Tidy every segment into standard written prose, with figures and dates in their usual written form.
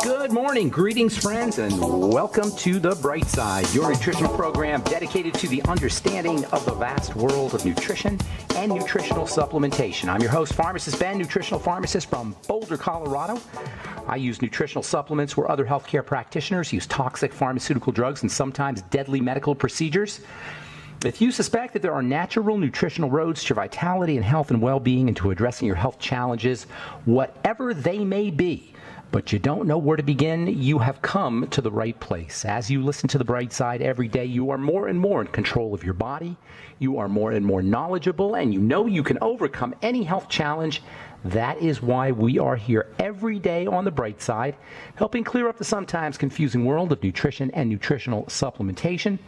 Good morning, greetings friends, and welcome to The Bright Side, your nutritional program dedicated to the understanding of the vast world of nutrition and nutritional supplementation. I'm your host, Pharmacist Ben, nutritional pharmacist from Boulder, Colorado. I use nutritional supplements where other healthcare practitioners use toxic pharmaceutical drugs and sometimes deadly medical procedures. If you suspect that there are natural nutritional roads to vitality and health and well-being and to addressing your health challenges, whatever they may be, but you don't know where to begin, you have come to the right place. As you listen to The Bright Side every day, you are more and more in control of your body. You are more and more knowledgeable, and you know you can overcome any health challenge. That is why we are here every day on The Bright Side, helping clear up the sometimes confusing world of nutrition and nutritional supplementation.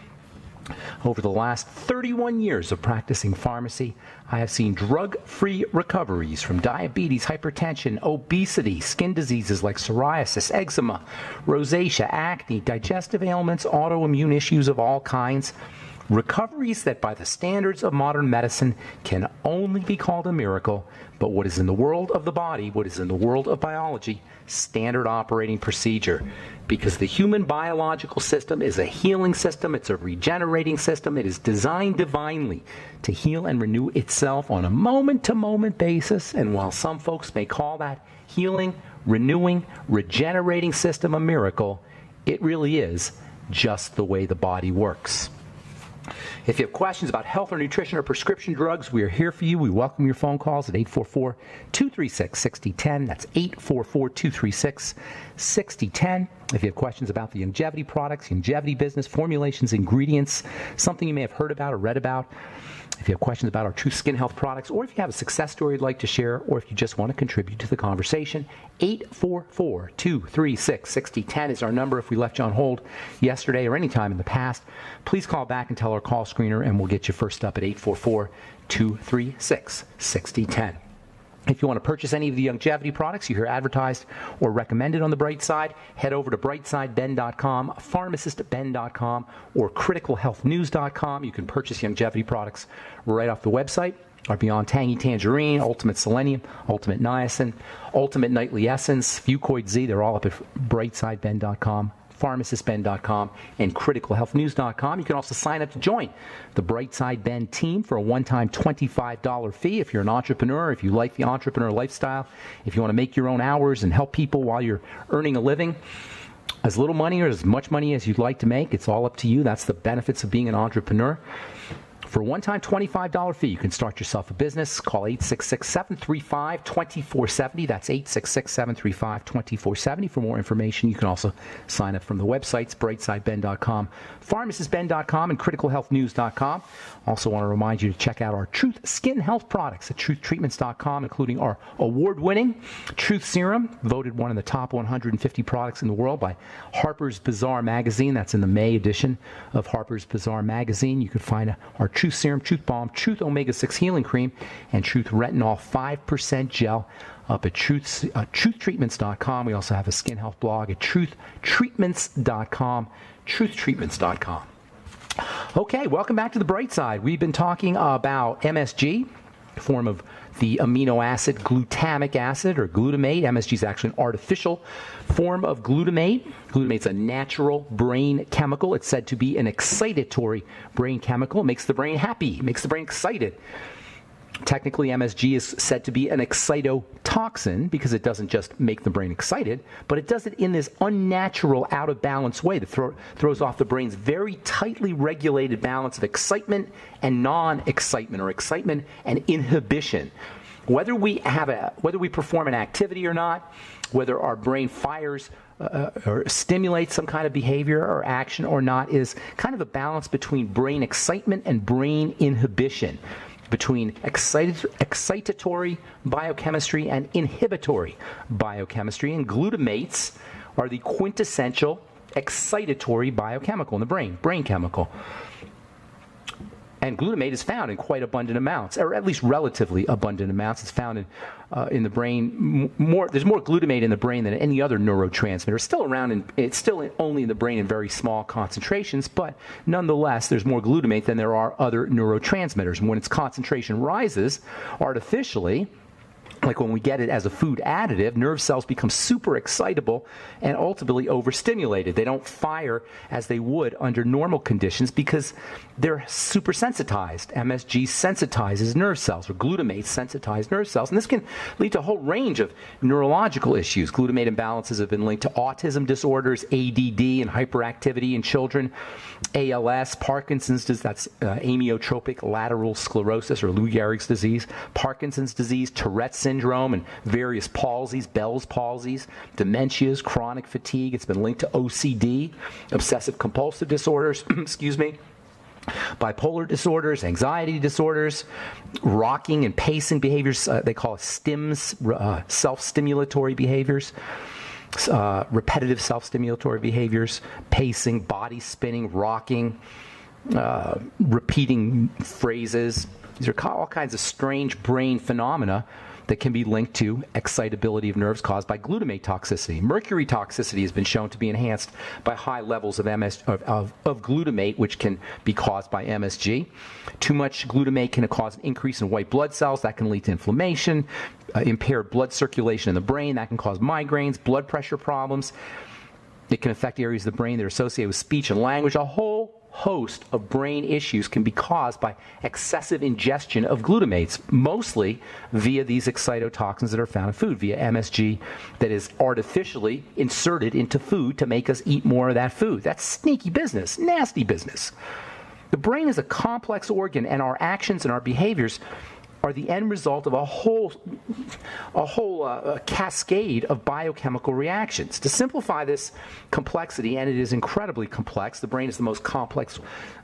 Over the last 31 years of practicing pharmacy, I have seen drug-free recoveries from diabetes, hypertension, obesity, skin diseases like psoriasis, eczema, rosacea, acne, digestive ailments, autoimmune issues of all kinds. Recoveries that by the standards of modern medicine can only be called a miracle, but what is in the world of the body, what is in the world of biology, standard operating procedure. Because the human biological system is a healing system, it's a regenerating system, it is designed divinely to heal and renew itself on a moment-to-moment basis, and while some folks may call that healing, renewing, regenerating system a miracle, it really is just the way the body works. If you have questions about health or nutrition or prescription drugs, we are here for you. We welcome your phone calls at 844-236-6010. That's 844-236-6010. If you have questions about the longevity products, longevity business, formulations, ingredients, something you may have heard about or read about, if you have questions about our True Skin Health products, or if you have a success story you'd like to share, or if you just want to contribute to the conversation, 844-236-6010 is our number. If we left you on hold yesterday or any time in the past, please call back and tell our call screener, and we'll get you first up at 844-236-6010. If you want to purchase any of the longevity products you hear advertised or recommended on The Bright Side, head over to brightsideben.com, pharmacistben.com, or criticalhealthnews.com. You can purchase longevity products right off the website. Our Beyond Tangy Tangerine, Ultimate Selenium, Ultimate Niacin, Ultimate Nightly Essence, Fucoid Z, they're all up at brightsideben.com, pharmacistben.com, and criticalhealthnews.com. You can also sign up to join the Brightside Ben team for a one-time $25 fee. If you're an entrepreneur, if you like the entrepreneur lifestyle, if you want to make your own hours and help people while you're earning a living, as little money or as much money as you'd like to make, it's all up to you. That's the benefits of being an entrepreneur. For a one-time $25 fee, you can start yourself a business. Call 866-735-2470. That's 866-735-2470 for more information. You can also sign up from the websites, brightsideben.com, pharmacistben.com, and criticalhealthnews.com. Also want to remind you to check out our Truth Skin Health products at truthtreatments.com, including our award-winning Truth Serum, voted one of the top 150 products in the world by Harper's Bazaar magazine. That's in the May edition of Harper's Bazaar magazine. You can find our Truth Serum, Truth Balm, Truth Omega-6 Healing Cream, and Truth Retinol 5% Gel up at truthtreatments.com. We also have a skin health blog at truthtreatments.com, truthtreatments.com. Okay, welcome back to The Bright Side. We've been talking about MSG, a form of the amino acid glutamic acid or glutamate. MSG is actually an artificial form of glutamate. Glutamate's a natural brain chemical. It's said to be an excitatory brain chemical. It makes the brain happy, makes the brain excited. Technically, MSG is said to be an excitotoxin because it doesn't just make the brain excited, but it does it in this unnatural, out-of-balance way that throws off the brain's very tightly regulated balance of excitement and non-excitement, or excitement and inhibition. Whether we perform an activity or not, whether our brain fires or stimulates some kind of behavior or action or not, is kind of a balance between brain excitement and brain inhibition, between excitatory biochemistry and inhibitory biochemistry. And glutamates are the quintessential excitatory biochemical in the brain chemical. And glutamate is found in quite abundant amounts, or at least relatively abundant amounts. It's found in the brain. There's more glutamate in the brain than any other neurotransmitter. It's still around, it's still only in the brain in very small concentrations, but nonetheless, there's more glutamate than there are other neurotransmitters. And when its concentration rises artificially, like when we get it as a food additive, nerve cells become super excitable and ultimately overstimulated. They don't fire as they would under normal conditions because they're super sensitized. MSG sensitizes nerve cells, or glutamate sensitizes nerve cells, and this can lead to a whole range of neurological issues. Glutamate imbalances have been linked to autism disorders, ADD, and hyperactivity in children, ALS, Parkinson's disease, that's amyotrophic lateral sclerosis, or Lou Gehrig's disease, Parkinson's disease, Tourette's syndrome, and various palsies, Bell's palsies, dementias, chronic fatigue. It's been linked to OCD, obsessive compulsive disorders, excuse me, bipolar disorders, anxiety disorders, rocking and pacing behaviors. They call it STIMs, self-stimulatory behaviors, repetitive self-stimulatory behaviors, pacing, body spinning, rocking, repeating phrases. These are all kinds of strange brain phenomena that can be linked to excitability of nerves caused by glutamate toxicity. Mercury toxicity has been shown to be enhanced by high levels of glutamate, which can be caused by MSG. Too much glutamate can cause an increase in white blood cells. That can lead to inflammation, impaired blood circulation in the brain. That can cause migraines, blood pressure problems. It can affect areas of the brain that are associated with speech and language. A whole host of brain issues can be caused by excessive ingestion of glutamates, mostly via these excitotoxins that are found in food, via MSG that is artificially inserted into food to make us eat more of that food. That's sneaky business, nasty business. The brain is a complex organ, and our actions and our behaviors are the end result of a whole cascade of biochemical reactions. To simplify this complexity, and it is incredibly complex, the brain is the most complex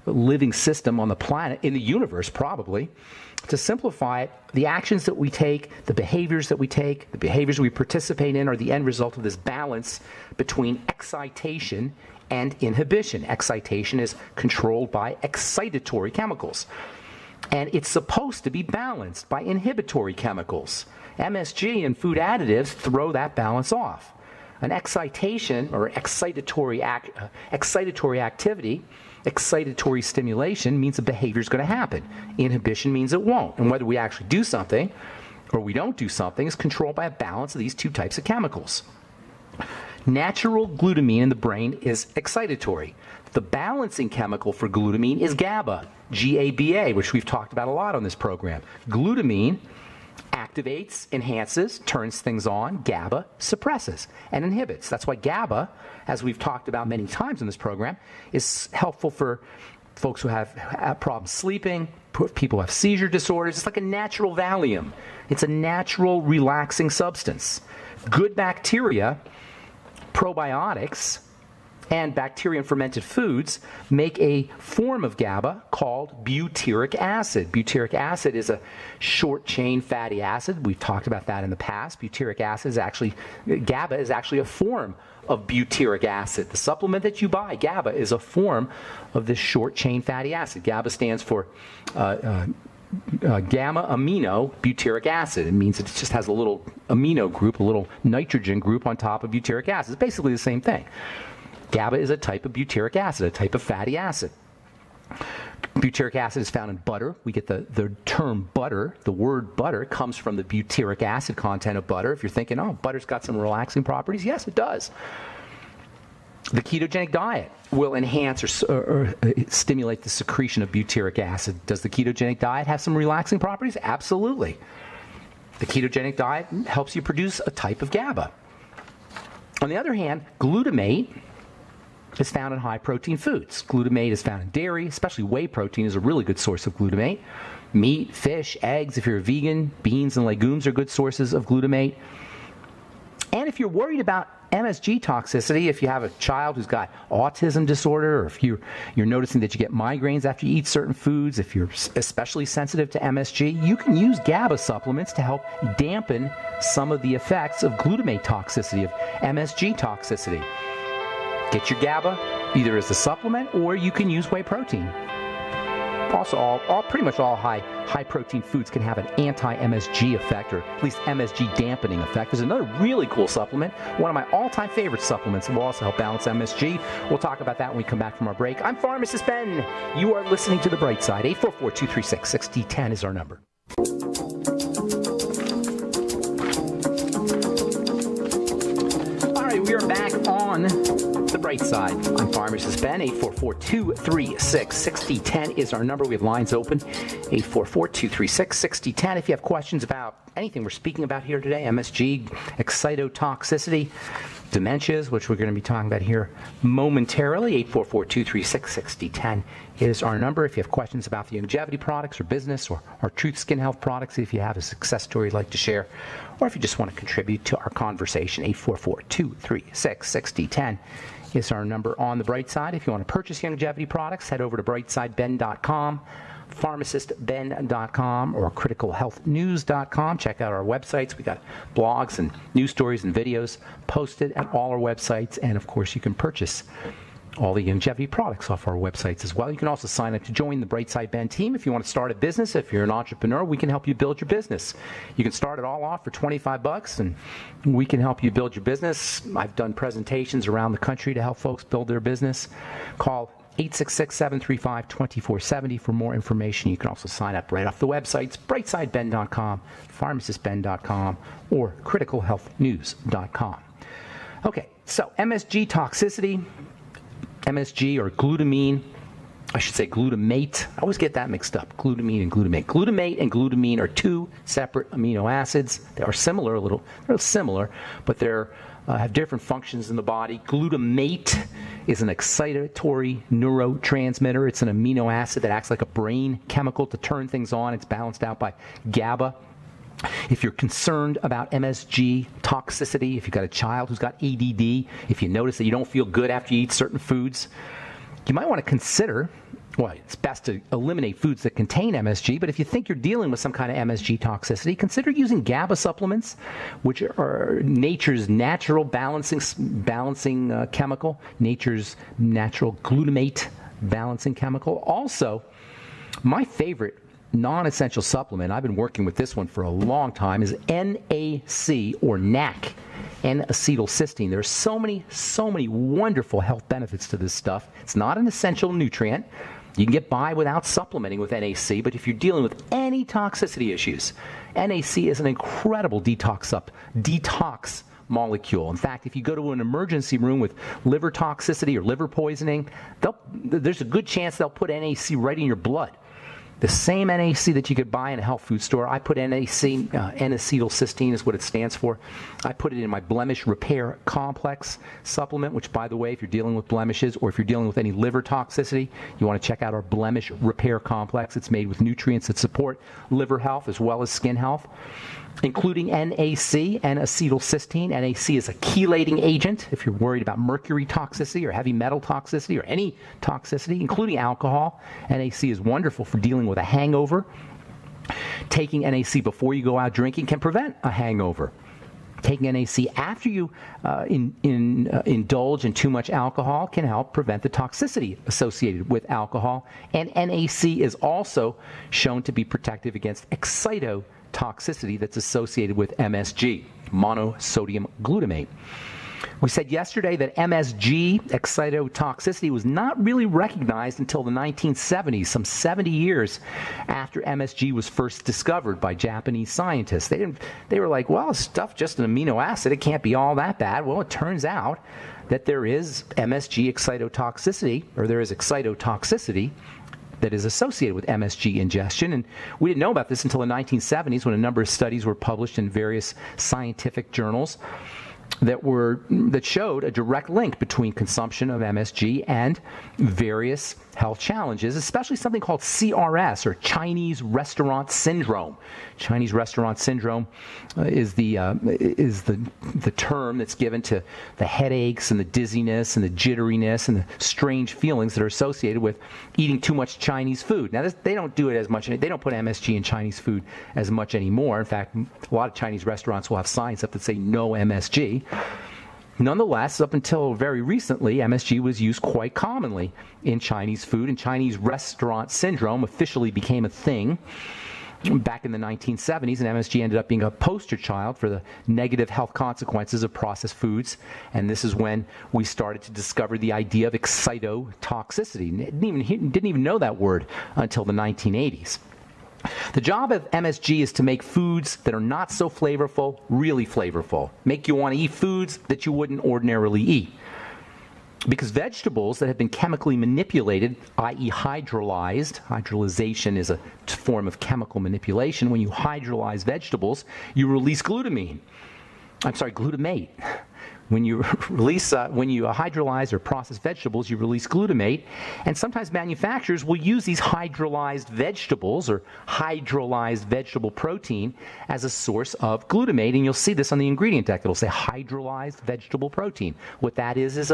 living system on the planet, in the universe probably. To simplify it, the actions that we take, the behaviors that we take, the behaviors we participate in are the end result of this balance between excitation and inhibition. Excitation is controlled by excitatory chemicals, and it's supposed to be balanced by inhibitory chemicals. MSG and food additives throw that balance off. An excitation or excitatory activity, excitatory stimulation means a behavior is going to happen. Inhibition means it won't. And whether we actually do something or we don't do something is controlled by a balance of these two types of chemicals. Natural glutamine in the brain is excitatory. The balancing chemical for glutamine is GABA, G-A-B-A, which we've talked about a lot on this program. Glutamine activates, enhances, turns things on. GABA suppresses and inhibits. That's why GABA, as we've talked about many times in this program, is helpful for folks who have problems sleeping, people who have seizure disorders. It's like a natural Valium. It's a natural relaxing substance. Good bacteria, probiotics, and bacteria in fermented foods make a form of GABA called butyric acid. Butyric acid is a short-chain fatty acid. We've talked about that in the past. Butyric acid is actually, GABA is actually a form of butyric acid. The supplement that you buy, GABA, is a form of this short-chain fatty acid. GABA stands for gamma amino butyric acid. It means it just has a little amino group, a little nitrogen group on top of butyric acid. It's basically the same thing. GABA is a type of butyric acid, a type of fatty acid. Butyric acid is found in butter. We get the term butter. The word butter comes from the butyric acid content of butter. If you're thinking, oh, butter's got some relaxing properties, yes, it does. The ketogenic diet will enhance or stimulate the secretion of butyric acid. Does the ketogenic diet have some relaxing properties? Absolutely. The ketogenic diet helps you produce a type of GABA. On the other hand, glutamate is found in high-protein foods. Glutamate is found in dairy, especially whey protein is a really good source of glutamate. Meat, fish, eggs, if you're a vegan, beans and legumes are good sources of glutamate. And if you're worried about MSG toxicity, if you have a child who's got autism disorder, or if you're noticing that you get migraines after you eat certain foods, if you're especially sensitive to MSG, you can use GABA supplements to help dampen some of the effects of glutamate toxicity, of MSG toxicity. Get your GABA either as a supplement, or you can use whey protein. Also, pretty much all high protein foods can have an anti-MSG effect, or at least MSG dampening effect. There's another really cool supplement, one of my all-time favorite supplements, that will also help balance MSG. We'll talk about that when we come back from our break. I'm Pharmacist Ben. You are listening to The Bright Side. 844-236-6010 is our number. We are back on the bright side. I'm Pharmacist Ben. 844-236-6010 is our number. We have lines open. 844-236-6010. If you have questions about anything we're speaking about here today, MSG, excitotoxicity, dementias, which we're going to be talking about here momentarily, 844-236-6010 is our number. If you have questions about the longevity products or business or our Truth Skin Health products, if you have a success story you'd like to share, or if you just want to contribute to our conversation, 844-236-6010 is our number on the bright side. If you want to purchase longevity products, head over to brightsideben.com, pharmacistben.com, or criticalhealthnews.com. Check out our websites. We got blogs and news stories and videos posted at all our websites, and of course you can purchase all the longevity products off our websites as well. You can also sign up to join the Brightside Ben team if you want to start a business. If you're an entrepreneur, we can help you build your business. You can start it all off for $25, and we can help you build your business. I've done presentations around the country to help folks build their business. Call 866-735-2470 for more information. You can also sign up right off the websites, brightsideben.com, pharmacistben.com, or criticalhealthnews.com. Okay, so MSG toxicity, MSG or glutamine, I should say glutamate. I always get that mixed up, glutamine and glutamate. Glutamate and glutamine are two separate amino acids. They are similar, they're similar, but they're have different functions in the body. Glutamate is an excitatory neurotransmitter. It's an amino acid that acts like a brain chemical to turn things on. It's balanced out by GABA. If you're concerned about MSG toxicity, if you've got a child who's got ADD, if you notice that you don't feel good after you eat certain foods, you might want to consider, well, it's best to eliminate foods that contain MSG, but if you think you're dealing with some kind of MSG toxicity, consider using GABA supplements, which are nature's natural balancing chemical, nature's natural glutamate balancing chemical. Also, my favorite non-essential supplement, I've been working with this one for a long time, is NAC or NAC, N-acetylcysteine. There's so many wonderful health benefits to this stuff. It's not an essential nutrient. You can get by without supplementing with NAC, but if you're dealing with any toxicity issues, NAC is an incredible detox molecule. In fact, if you go to an emergency room with liver toxicity or liver poisoning, there's a good chance they'll put NAC right in your blood. The same NAC that you could buy in a health food store. I put NAC, N-acetylcysteine is what it stands for. I put it in my blemish repair complex supplement, which, by the way, if you're dealing with blemishes or if you're dealing with any liver toxicity, you want to check out our blemish repair complex. It's made with nutrients that support liver health as well as skin health, including NAC, N-acetylcysteine. NAC is a chelating agent if you're worried about mercury toxicity or heavy metal toxicity or any toxicity, including alcohol. NAC is wonderful for dealing with a hangover. Taking NAC before you go out drinking can prevent a hangover. Taking NAC after you indulge in too much alcohol can help prevent the toxicity associated with alcohol. And NAC is also shown to be protective against excitotoxicity that's associated with MSG, monosodium glutamate. We said yesterday that MSG, excitotoxicity, was not really recognized until the 1970s, some 70 years after MSG was first discovered by Japanese scientists. They were like, well, stuff just an amino acid, it can't be all that bad. Well, it turns out that there is MSG excitotoxicity, or there is excitotoxicity that is associated with MSG ingestion. And we didn't know about this until the 1970s when a number of studies were published in various scientific journals that showed a direct link between consumption of MSG and various health challenges, especially something called CRS, or Chinese Restaurant Syndrome. Chinese Restaurant Syndrome is the term that's given to the headaches and the dizziness and the jitteriness and the strange feelings that are associated with eating too much Chinese food. Now, they don't do it as much. They don't put MSG in Chinese food as much anymore. In fact, a lot of Chinese restaurants will have signs up that say no MSG. Nonetheless, up until very recently, MSG was used quite commonly in Chinese food, and Chinese Restaurant Syndrome officially became a thing back in the 1970s, and MSG ended up being a poster child for the negative health consequences of processed foods. And this is when we started to discover the idea of excitotoxicity. Didn't even know that word until the 1980s. The job of MSG is to make foods that are not so flavorful really flavorful. Make you want to eat foods that you wouldn't ordinarily eat. Because vegetables that have been chemically manipulated, i.e. hydrolyzed, hydrolyzation is a form of chemical manipulation. When you hydrolyze vegetables, you release glutamate. When you hydrolyze or process vegetables, you release glutamate, and sometimes manufacturers will use these hydrolyzed vegetables or hydrolyzed vegetable protein as a source of glutamate, and you'll see this on the ingredient deck. It'll say hydrolyzed vegetable protein. What that is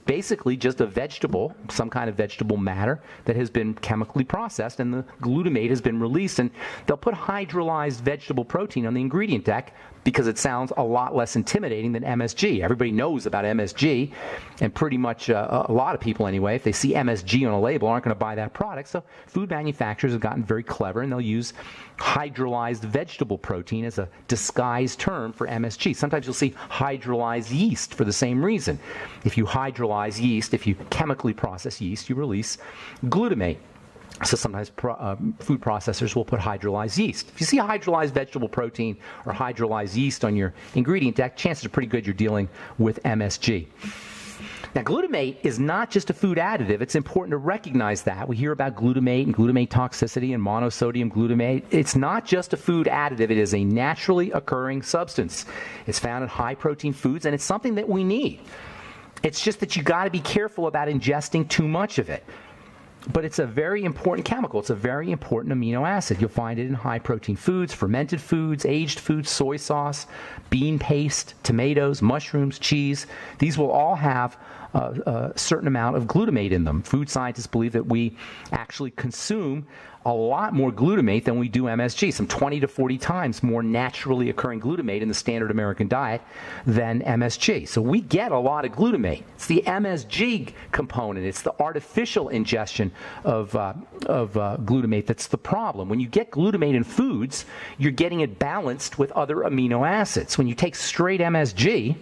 basically just a vegetable, some kind of vegetable matter that has been chemically processed, and the glutamate has been released, and they'll put hydrolyzed vegetable protein on the ingredient deck because it sounds a lot less intimidating than MSG. Everybody knows about MSG, and pretty much a lot of people anyway, if they see MSG on a label, aren't going to buy that product. So food manufacturers have gotten very clever, and they'll use hydrolyzed vegetable protein as a disguised term for MSG. Sometimes you'll see hydrolyzed yeast for the same reason. If you hydrolyze yeast, if you chemically process yeast, you release glutamate. So sometimes food processors will put hydrolyzed yeast. If you see hydrolyzed vegetable protein or hydrolyzed yeast on your ingredient deck, chances are pretty good you're dealing with MSG. Now, glutamate is not just a food additive. It's important to recognize that. We hear about glutamate and glutamate toxicity and monosodium glutamate. It's not just a food additive. It is a naturally occurring substance. It's found in high-protein foods, and it's something that we need. It's just that you got to be careful about ingesting too much of it. But it's a very important chemical. It's a very important amino acid. You'll find it in high-protein foods, fermented foods, aged foods, soy sauce, bean paste, tomatoes, mushrooms, cheese. These will all have a certain amount of glutamate in them. Food scientists believe that we actually consume a lot more glutamate than we do MSG, some 20 to 40 times more naturally occurring glutamate in the standard American diet than MSG. So we get a lot of glutamate. It's the MSG component. It's the artificial ingestion of glutamate that's the problem. When you get glutamate in foods, you're getting it balanced with other amino acids. When you take straight MSG,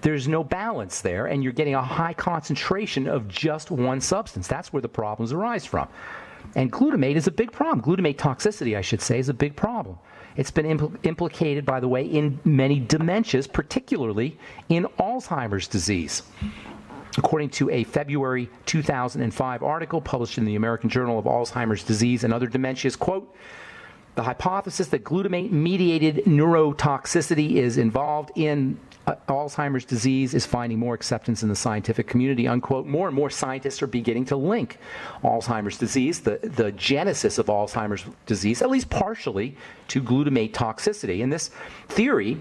there's no balance there, and you're getting a high concentration of just one substance. That's where the problems arise from. And glutamate is a big problem. Glutamate toxicity, I should say, is a big problem. It's been implicated, by the way, in many dementias, particularly in Alzheimer's disease. According to a February 2005 article published in the American Journal of Alzheimer's Disease and Other Dementias, quote, the hypothesis that glutamate-mediated neurotoxicity is involved in Alzheimer's disease is finding more acceptance in the scientific community, unquote. More and more scientists are beginning to link Alzheimer's disease, the genesis of Alzheimer's disease, at least partially, to glutamate toxicity. And this theory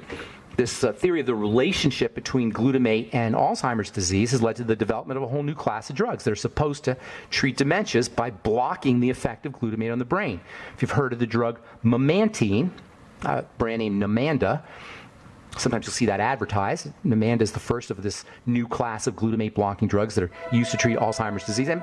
of the relationship between glutamate and Alzheimer's disease has led to the development of a whole new class of drugs that are supposed to treat dementias by blocking the effect of glutamate on the brain. If you've heard of the drug memantine, a brand name Namenda, sometimes you'll see that advertised. Namenda is the first of this new class of glutamate-blocking drugs that are used to treat Alzheimer's disease. And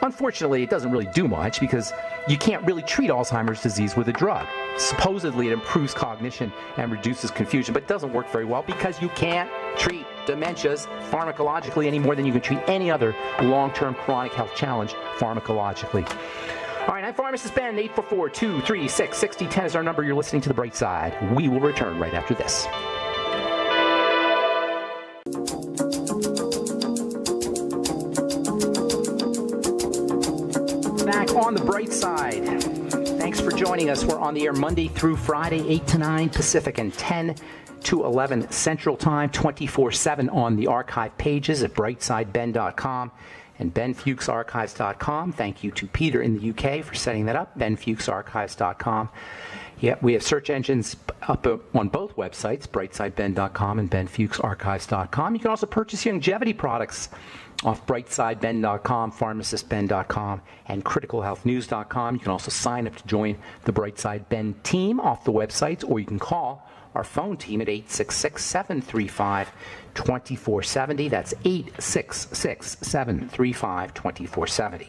unfortunately, it doesn't really do much because you can't really treat Alzheimer's disease with a drug. Supposedly, it improves cognition and reduces confusion, but it doesn't work very well because you can't treat dementias pharmacologically any more than you can treat any other long-term chronic health challenge pharmacologically. All right, I'm Pharmacist Ben. 844-236-6010 is our number. You're listening to The Bright Side. We will return right after this. Back on The Bright Side. Thanks for joining us. We're on the air Monday through Friday, 8 to 9 Pacific and 10 to 11 Central Time, 24/7 on the archive pages at brightsideben.com and benfuchsarchives.com. Thank you to Peter in the UK for setting that up, benfuchsarchives.com. Yeah, we have search engines up on both websites, brightsideben.com and benfuchsarchives.com. You can also purchase longevity products off brightsideben.com, pharmacistben.com, and criticalhealthnews.com. You can also sign up to join the Brightside Ben team off the websites, or you can call our phone team at 866-735-2470. That's 866-735-2470.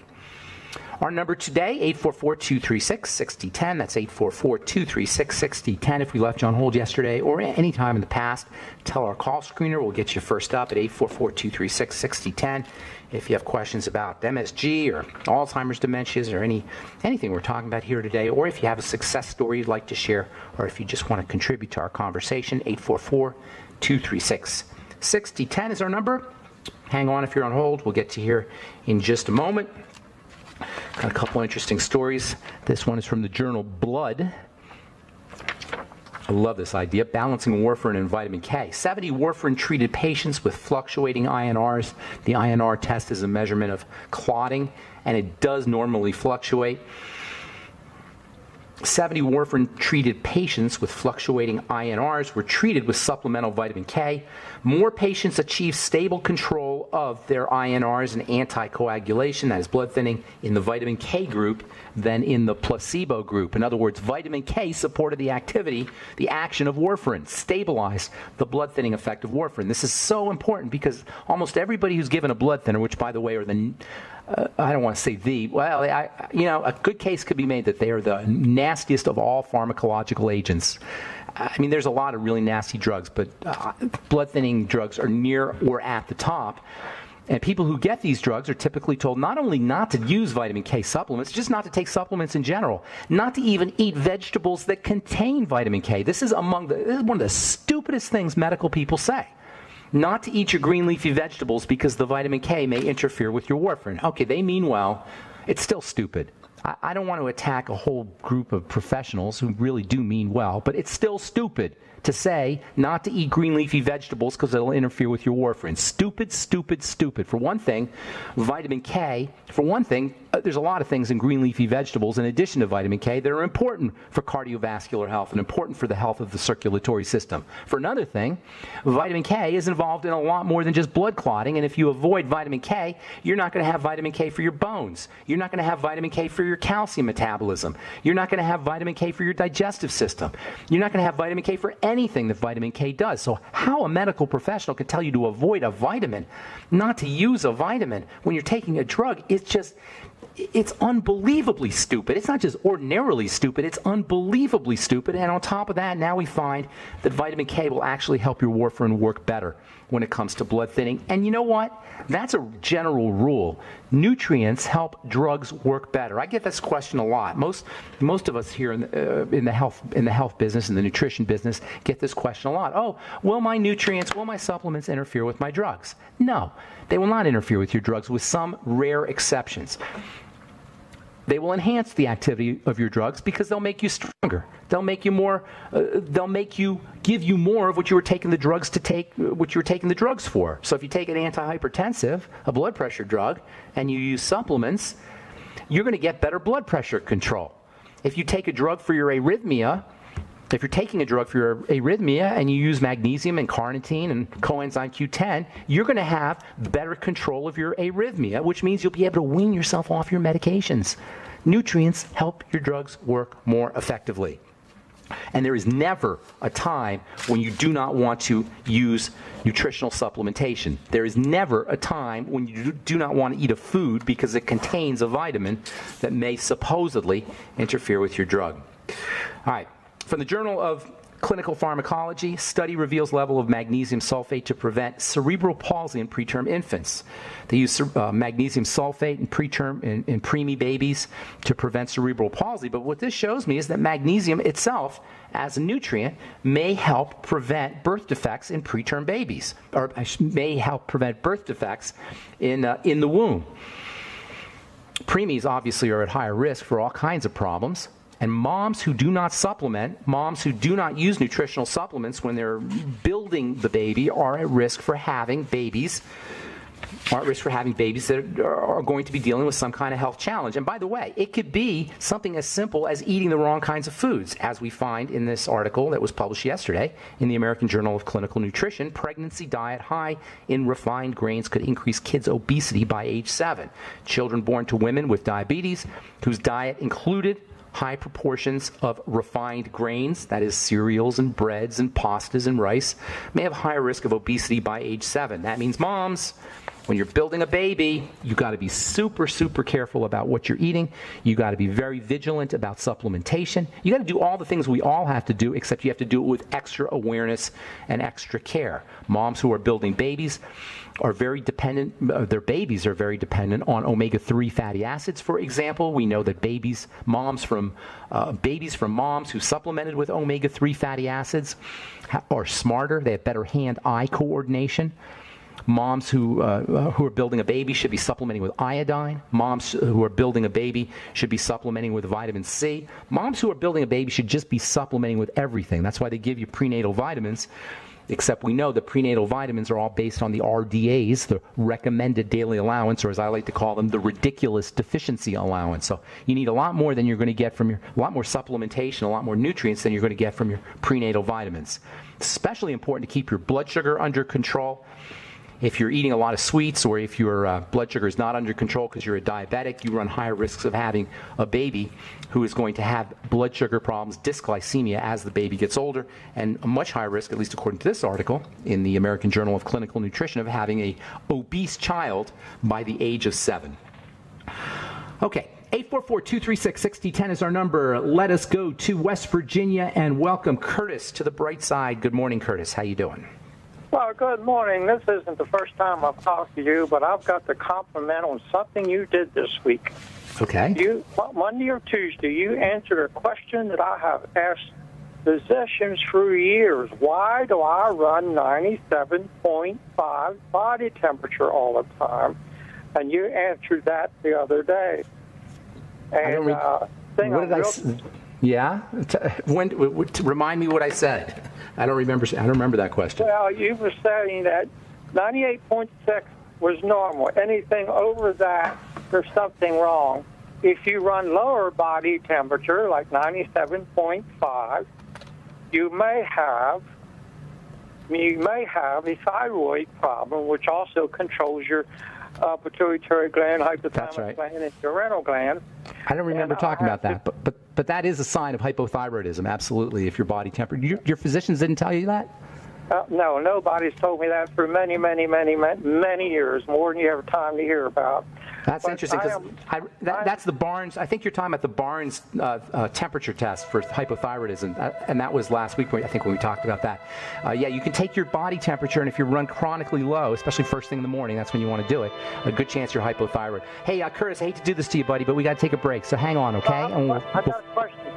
All Our number today, 844-236-6010. That's 844-236-6010. If we left you on hold yesterday or any time in the past, tell our call screener. We'll get you first up at 844-236-6010. If you have questions about MSG or Alzheimer's dementias or anything we're talking about here today, or if you have a success story you'd like to share, or if you just want to contribute to our conversation, 844-236-6010 is our number. Hang on if you're on hold. We'll get to here in just a moment. Got a couple interesting stories. This one is from the journal Blood. I love this idea. Balancing warfarin and vitamin K. 70 warfarin-treated patients with fluctuating INRs. The INR test is a measurement of clotting, and it does normally fluctuate. 70 warfarin-treated patients with fluctuating INRs were treated with supplemental vitamin K. More patients achieved stable control of their INRs and anticoagulation, that is blood thinning, in the vitamin K group than in the placebo group. In other words, vitamin K supported the activity, the action of warfarin, stabilized the blood thinning effect of warfarin. This is so important because almost everybody who's given a blood thinner, which by the way are the I don't want to say a good case could be made that they are the nastiest of all pharmacological agents. I mean, there's a lot of really nasty drugs, but blood thinning drugs are near or at the top. And people who get these drugs are typically told not only not to use vitamin K supplements, just not to take supplements in general, not to even eat vegetables that contain vitamin K. This is one of the stupidest things medical people say. Not to eat your green leafy vegetables because the vitamin K may interfere with your warfarin. Okay, they mean well. It's still stupid. I don't want to attack a whole group of professionals who really do mean well, but it's still stupid to say not to eat green leafy vegetables because it'll interfere with your warfarin. Stupid, stupid, stupid. For one thing, vitamin K, there's a lot of things in green leafy vegetables in addition to vitamin K that are important for cardiovascular health and important for the health of the circulatory system. For another thing, vitamin K is involved in a lot more than just blood clotting, and if you avoid vitamin K, you're not going to have vitamin K for your bones. You're not going to have vitamin K for your calcium metabolism. You're not going to have vitamin K for your digestive system. You're not going to have vitamin K for anything that vitamin K does. So how a medical professional can tell you to avoid a vitamin, not to use a vitamin when you're taking a drug, it's unbelievably stupid. It's not just ordinarily stupid, it's unbelievably stupid. And on top of that, now we find that vitamin K will actually help your warfarin work better when it comes to blood thinning. And you know what? That's a general rule. Nutrients help drugs work better. I get this question a lot. Most of us here in the health business, in the nutrition business, get this question a lot. Oh, will my supplements interfere with my drugs? No, they will not interfere with your drugs, with some rare exceptions. They will enhance the activity of your drugs because they'll make you stronger. They'll make you more. They'll make you give you more of what you were taking the drugs to take, what you were taking the drugs for. So if you take an antihypertensive, a blood pressure drug, and you use supplements, you're going to get better blood pressure control. If you take a drug for your arrhythmia, if you're taking a drug for your arrhythmia and you use magnesium and carnitine and coenzyme Q10, you're going to have better control of your arrhythmia, which means you'll be able to wean yourself off your medications. Nutrients help your drugs work more effectively. And there is never a time when you do not want to use nutritional supplementation. There is never a time when you do not want to eat a food because it contains a vitamin that may supposedly interfere with your drug. All right. From the Journal of Clinical Pharmacology, study reveals level of magnesium sulfate to prevent cerebral palsy in preterm infants. They use magnesium sulfate in preemie babies to prevent cerebral palsy. But what this shows me is that magnesium itself, as a nutrient, may help prevent birth defects in preterm babies, or may help prevent birth defects in the womb. Preemies obviously are at higher risk for all kinds of problems. And moms who do not supplement, moms who do not use nutritional supplements when they're building the baby are at risk for having babies, that are going to be dealing with some kind of health challenge. And by the way, it could be something as simple as eating the wrong kinds of foods, as we find in this article that was published yesterday in the American Journal of Clinical Nutrition. Pregnancy diet high in refined grains could increase kids' obesity by age 7. Children born to women with diabetes whose diet included high proportions of refined grains, that is cereals and breads and pastas and rice, may have higher risk of obesity by age 7. That means moms, when you're building a baby, you got to be super, super careful about what you're eating. You got to be very vigilant about supplementation. You got to do all the things we all have to do, except you have to do it with extra awareness and extra care. Moms who are building babies are very dependent, their babies are very dependent on omega-3 fatty acids, for example. We know that babies from moms who supplemented with omega-3 fatty acids are smarter. They have better hand-eye coordination. Moms who are building a baby should be supplementing with iodine. Moms who are building a baby should be supplementing with vitamin C. Moms who are building a baby should just be supplementing with everything. That's why they give you prenatal vitamins. Except we know the prenatal vitamins are all based on the RDAs, the recommended daily allowance, or as I like to call them, the ridiculous deficiency allowance. So you need a lot more than you're going to get from a lot more supplementation, a lot more nutrients than you're going to get from your prenatal vitamins. It's especially important to keep your blood sugar under control. If you're eating a lot of sweets, or if your blood sugar is not under control because you're a diabetic, you run higher risks of having a baby who is going to have blood sugar problems, dysglycemia, as the baby gets older, and a much higher risk, at least according to this article in the American Journal of Clinical Nutrition, of having an obese child by the age of 7. Okay. 844-236-6010 is our number. Let us go to West Virginia and welcome Curtis to the bright side. Good morning, Curtis. How you doing? Well, good morning. This isn't the first time I've talked to you, but I've got to compliment on something you did this week. Okay. Monday or Tuesday, you answered a question that I have asked physicians for years. Why do I run 97.5 body temperature all the time? And you answered that the other day. And what did I say? Yeah? Remind me what I said. I don't remember that question. Well, you were saying that 98.6 was normal. Anything over that, there's something wrong. If you run lower body temperature, like 97.5, you may have a thyroid problem, which also controls your pituitary gland, hypothalamus gland, and adrenal gland. I don't remember talking about that, but that is a sign of hypothyroidism, absolutely, if your body temperature. Your physicians didn't tell you that? No, nobody's told me that for many, many, many, many years, more than you have time to hear about. That's interesting, because that's the Barnes. I think you're talking about the Barnes temperature test for hypothyroidism, and that was last week, I think, when we talked about that. Yeah, you can take your body temperature, and if you run chronically low, especially first thing in the morning, that's when you want to do it, a good chance you're hypothyroid. Hey, Curtis, I hate to do this to you, buddy, but we got to take a break, so hang on, okay? I got a question.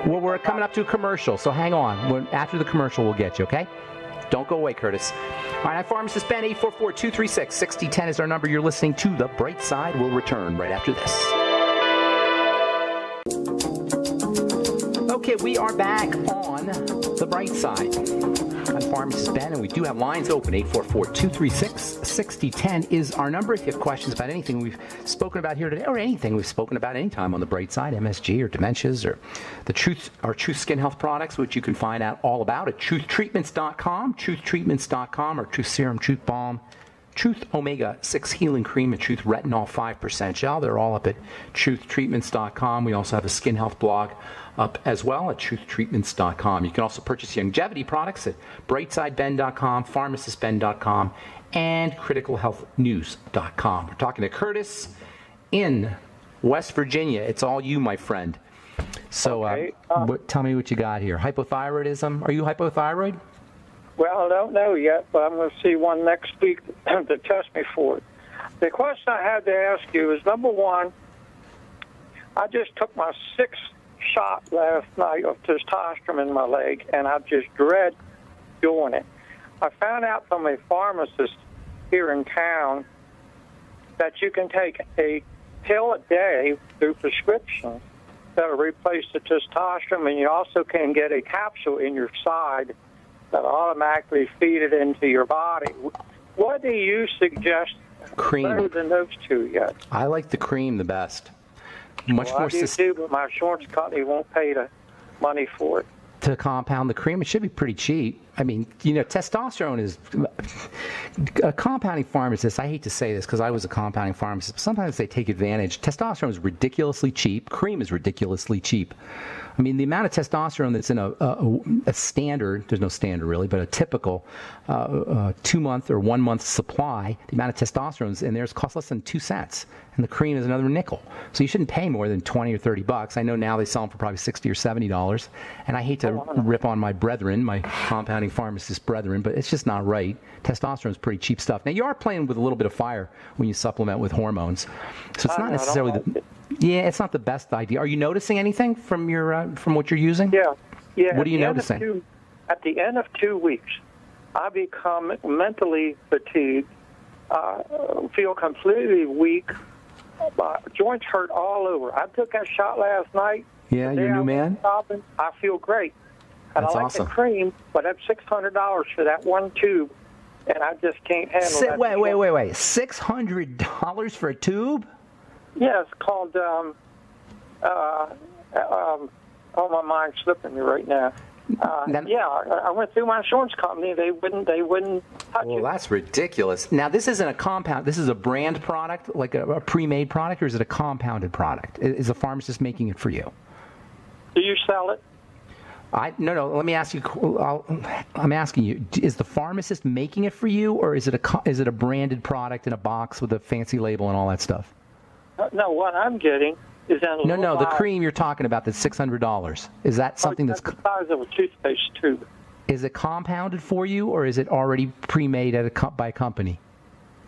Well, we're coming up to a commercial, so hang on. After the commercial, we'll get you, okay? Don't go away, Curtis. All right, I'm Pharmacist Ben. 844-236-6010 is our number. You're listening to The Bright Side. We'll return right after this. Okay, we are back on The Bright Side. I'm Pharmacist Ben, and we do have lines open. 844-236-6010 is our number. If you have questions about anything we've spoken about here today, or anything we've spoken about anytime on The Bright Side, MSG or dementias, or our Truth Skin Health products, which you can find out all about at truthtreatments.com, truthtreatments.com, or Truth Serum, Truth Balm, Truth Omega-6 Healing Cream, and Truth Retinol 5% Gel. They're all up at truthtreatments.com. We also have a skin health blog up as well at truthtreatments.com. You can also purchase longevity products at brightsideben.com, pharmacistben.com, and criticalhealthnews.com. We're talking to Curtis in West Virginia. It's all you, my friend. So okay. Tell me what you got here. Hypothyroidism. Are you hypothyroid? Well, I don't know yet, but I'm going to see one next week to test me for it. The question I had to ask you is, number one, I just took my 6th shot last night of testosterone in my leg, and I just dread doing it. I found out from a pharmacist here in town that you can take a pill a day through prescription that will replace the testosterone, and you also can get a capsule in your side that automatically feed it into your body. What do you suggest? Cream. Better than those two yet? I like the cream the best. Much more. I do too, but my insurance company won't pay the money for it. To compound the cream, it should be pretty cheap. I mean, testosterone is Compounding pharmacists, I hate to say this because I was a compounding pharmacist, but sometimes they take advantage. Testosterone is ridiculously cheap. Cream is ridiculously cheap. I mean, the amount of testosterone that's in a standard, there's no standard really, but a typical 2-month or 1-month supply, the amount of testosterone in there costs less than 2 cents. And the cream is another nickel. So you shouldn't pay more than 20 or 30 bucks. I know now they sell them for probably $60 or $70. And I hate to rip on my brethren, my compounding pharmacist brethren, but it's just not right. Testosterone is pretty cheap stuff. Now, you are playing with a little bit of fire when you supplement with hormones. So it's not necessarily yeah, it's not the best idea. Are you noticing anything from your from what you're using? Yeah. What are you noticing? At the end of 2 weeks, I become mentally fatigued, feel completely weak, joints hurt all over. I took that shot last night. Yeah, you're a new man? Shopping, I feel great. And That's I like awesome. the cream, but that's $600 for that one tube, and I just can't handle that. Wait. $600 for a tube? Yeah, it's called, my mind's slipping me right now. I went through my insurance company. They wouldn't touch it. Well, that's ridiculous. Now, this isn't a compound. This is a brand product, like a pre-made product, or is it a compounded product? Is a pharmacist making it for you? Do you sell it? No. Let me ask you. I'm asking you: is the pharmacist making it for you, or is it a branded product in a box with a fancy label and all that stuff? No, what I'm getting is in a No, the cream you're talking about, that's $600. Is that something that's the size of a toothpaste tube? Is it compounded for you, or is it already pre-made by a company?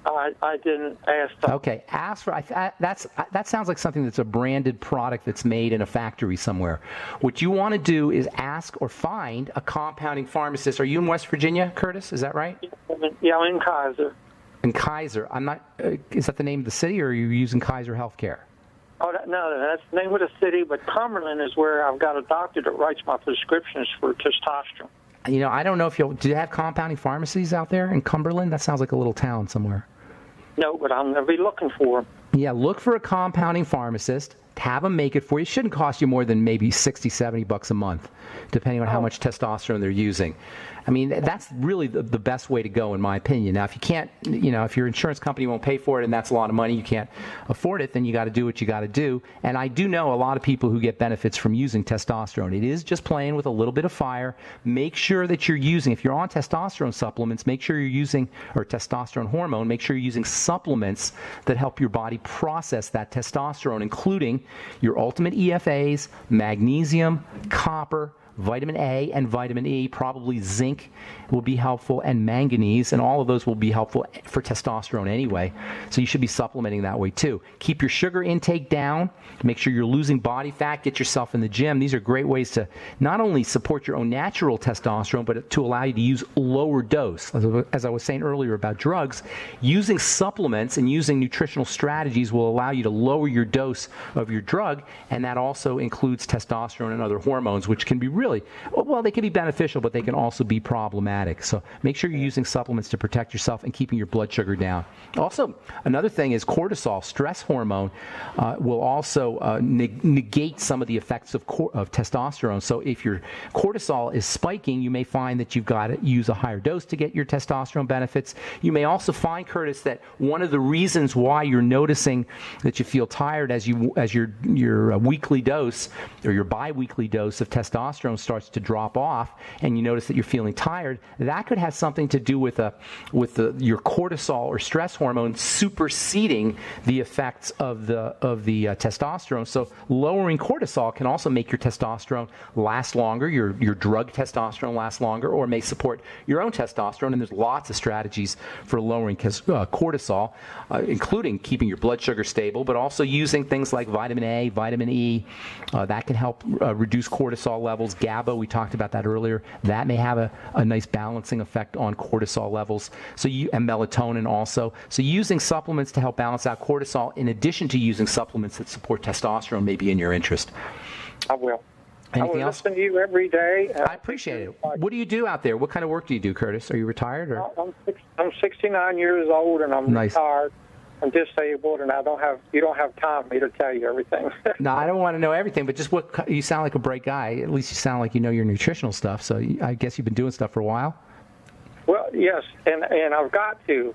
I didn't ask that. Okay, ask for that sounds like something that's a branded product that's made in a factory somewhere. What you want to do is ask or find a compounding pharmacist. Are you in West Virginia, Curtis? Is that right? Yeah, I'm in Kaiser. In Kaiser, I'm not. Is that the name of the city, or are you using Kaiser Healthcare? Oh, no, that's the name of the city, but Cumberland is where I've got a doctor that writes my prescriptions for testosterone. You know, I don't know if do you have compounding pharmacies out there in Cumberland? That sounds like a little town somewhere. No, but I'm going to be looking for them. Yeah, look for a compounding pharmacist. Have them make it for you. It shouldn't cost you more than maybe $60, $70 a month, depending on how much testosterone they're using. I mean, that's really the best way to go, in my opinion. Now, if you can't, if your insurance company won't pay for it and that's a lot of money, you can't afford it, then you got to do what you got to do. And I do know a lot of people who get benefits from using testosterone. It is just playing with a little bit of fire. Make sure that you're using, if you're on testosterone supplements, make sure you're using, or testosterone hormone, make sure you're using supplements that help your body process that testosterone, including your ultimate EFAs, magnesium, copper, vitamin A and vitamin E, probably zinc will be helpful, and manganese, and all of those will be helpful for testosterone anyway. So you should be supplementing that way too. Keep your sugar intake down. Make sure you're losing body fat. Get yourself in the gym. These are great ways to not only support your own natural testosterone, but to allow you to use lower dose. As I was saying earlier about drugs, using supplements and using nutritional strategies will allow you to lower your dose of your drug, and that also includes testosterone and other hormones, which can be they can be beneficial, but they can also be problematic. So make sure you're using supplements to protect yourself and keeping your blood sugar down. Also, another thing is cortisol, stress hormone, will also negate some of the effects of testosterone. So if your cortisol is spiking, you may find that you've got to use a higher dose to get your testosterone benefits. You may also find, Curtis, that one of the reasons why you're noticing that you feel tired as your weekly dose or your biweekly dose of testosterone starts to drop off, and you notice that you're feeling tired, that could have something to do with your cortisol or stress hormone superseding the effects of the testosterone. So lowering cortisol can also make your testosterone last longer, your drug testosterone last longer, or may support your own testosterone. And there's lots of strategies for lowering cortisol, including keeping your blood sugar stable, but also using things like vitamin A, vitamin E. That can help reduce cortisol levels. GABA, we talked about that earlier. That may have a nice balancing effect on cortisol levels. And melatonin also. So using supplements to help balance out cortisol, in addition to using supplements that support testosterone, may be in your interest. I will. Anything I will else? listen to you every day. I appreciate it. What do you do out there? What kind of work do you do, Curtis? Are you retired? Or? I'm 69 years old, and I'm Nice. retired. I'm disabled, and you don't have time for me to tell you everything. No, I don't want to know everything, but just you sound like a bright guy. At least you sound like you know your nutritional stuff. So I guess you've been doing stuff for a while. Well, yes, and I've got to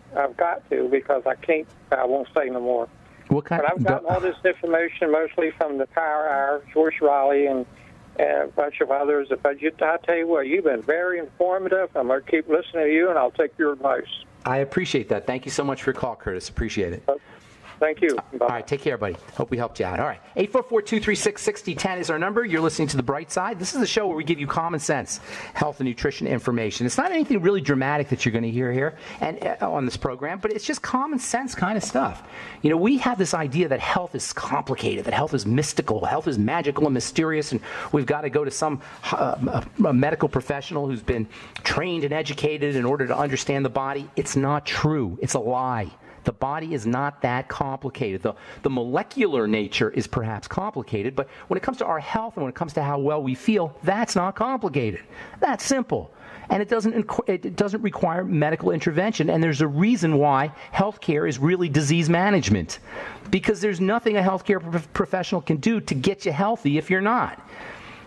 because I won't say no more. What kind? But I've gotten all this information mostly from the Power Hour, George Riley, and a bunch of others. But I tell you what, you've been very informative. I'm going to keep listening to you, and I'll take your advice. I appreciate that. Thank you so much for your call, Curtis. Appreciate it. Thank you. Bye. All right, take care, buddy. Hope we helped you out. All right, 844-236-6010 is our number. You're listening to The Bright Side. This is the show where we give you common sense health and nutrition information. It's not anything really dramatic that you're going to hear here and on this program, but it's just common sense kind of stuff. You know, we have this idea that health is complicated, that health is mystical, health is magical and mysterious, and we've got to go to some a medical professional who's been trained and educated in order to understand the body. It's not true. It's a lie. The body is not that complicated. The molecular nature is perhaps complicated, but when it comes to our health and when it comes to how well we feel, that's not complicated. That's simple. And it doesn't require medical intervention. And there's a reason why healthcare is really disease management, because there's nothing a healthcare professional can do to get you healthy if you're not.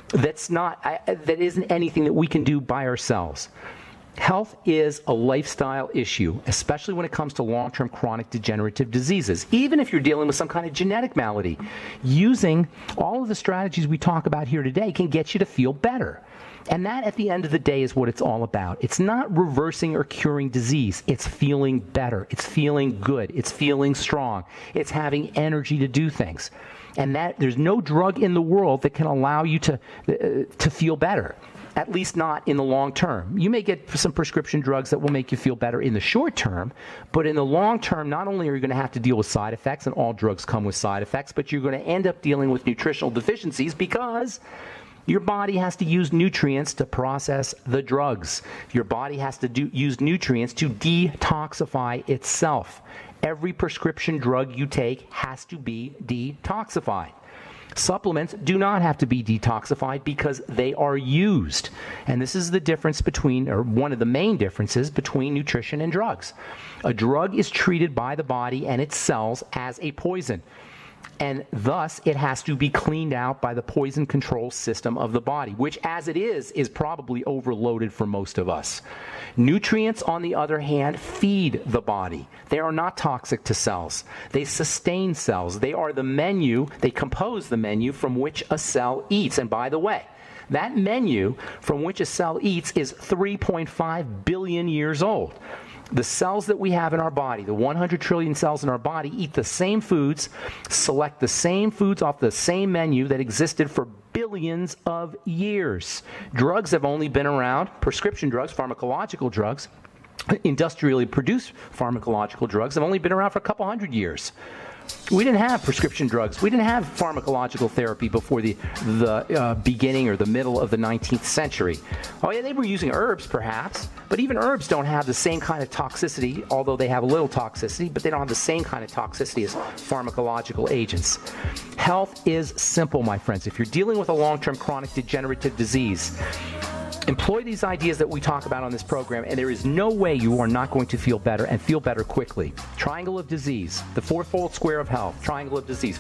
That isn't anything that we can do by ourselves. Health is a lifestyle issue, especially when it comes to long-term chronic degenerative diseases. Even if you're dealing with some kind of genetic malady, using all of the strategies we talk about here today can get you to feel better. And that, at the end of the day, is what it's all about. It's not reversing or curing disease. It's feeling better. It's feeling good. It's feeling strong. It's having energy to do things. And that there's no drug in the world that can allow you to feel better. At least not in the long term. You may get some prescription drugs that will make you feel better in the short term, but in the long term, not only are you going to have to deal with side effects, and all drugs come with side effects, but you're going to end up dealing with nutritional deficiencies because your body has to use nutrients to process the drugs. Your body has to use nutrients to detoxify itself. Every prescription drug you take has to be detoxified. Supplements do not have to be detoxified because they are used. And this is the difference between, or one of the main differences between nutrition and drugs. A drug is treated by the body and its cells as a poison. And thus, it has to be cleaned out by the poison control system of the body, which as it is probably overloaded for most of us. Nutrients, on the other hand, feed the body. They are not toxic to cells. They sustain cells. They are the menu, they compose the menu from which a cell eats. And by the way, that menu from which a cell eats is 3.5 billion years old. The cells that we have in our body, the 100 trillion cells in our body, eat the same foods, select the same foods off the same menu that existed for billions of years. Drugs have only been around, prescription drugs, pharmacological drugs, industrially produced pharmacological drugs have only been around for a couple hundred years. We didn't have prescription drugs. We didn't have pharmacological therapy before the beginning or the middle of the 19th century. Oh yeah, they were using herbs perhaps, but even herbs don't have the same kind of toxicity, although they have a little toxicity, but they don't have the same kind of toxicity as pharmacological agents. Health is simple, my friends. If you're dealing with a long-term chronic degenerative disease, employ these ideas that we talk about on this program, and there is no way you are not going to feel better and feel better quickly. Triangle of disease, the fourfold square of health, triangle of disease,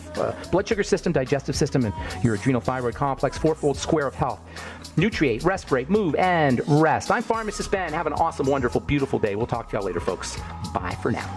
blood sugar system, digestive system, and your adrenal thyroid complex, fourfold square of health. Nutriate, respirate, move, and rest. I'm Pharmacist Ben. Have an awesome, wonderful, beautiful day. We'll talk to y'all later, folks. Bye for now.